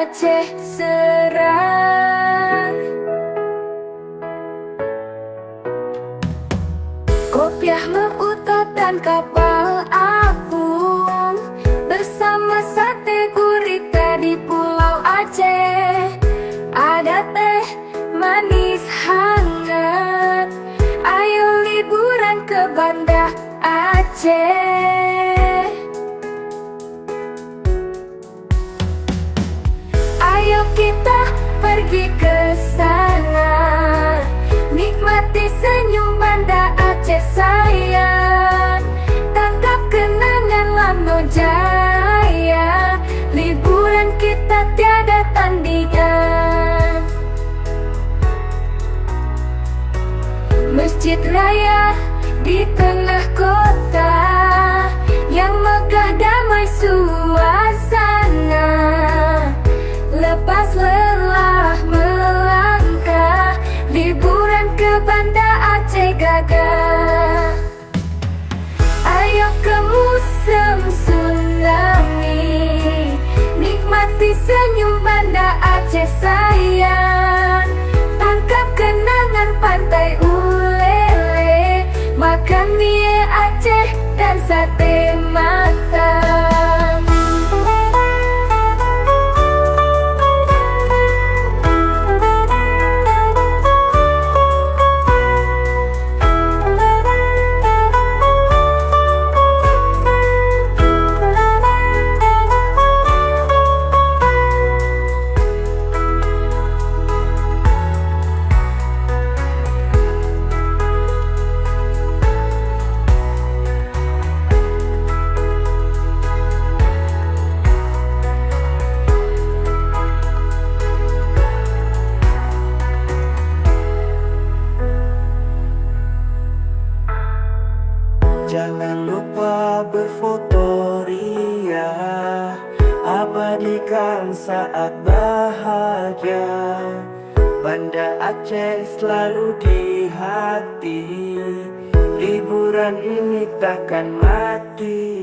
Aceh Serang. Kopiah meutot dan kapal apung, bersama sate gurita di Pulau Aceh. Ada teh manis hangat, ayo liburan ke Banda Aceh. Ayo kita pergi ke sana, nikmati senyum Banda Aceh sayang. Tangkap kenangan lama jaya, liburan kita tiada tandingan. Masjid Raya di tengah kota, yang megah damai suasana. Lepas lelah melangkah, liburan ke Banda Aceh gagah. Ayo ke Museum Tsunami, nikmati senyum Banda Aceh sayang. Tangkap kenangan pantai Ulele, makan mie Aceh dan sate matang. Jangan lupa berfoto ria, abadikan saat bahagia. Banda Aceh selalu di hati, liburan ini takkan mati.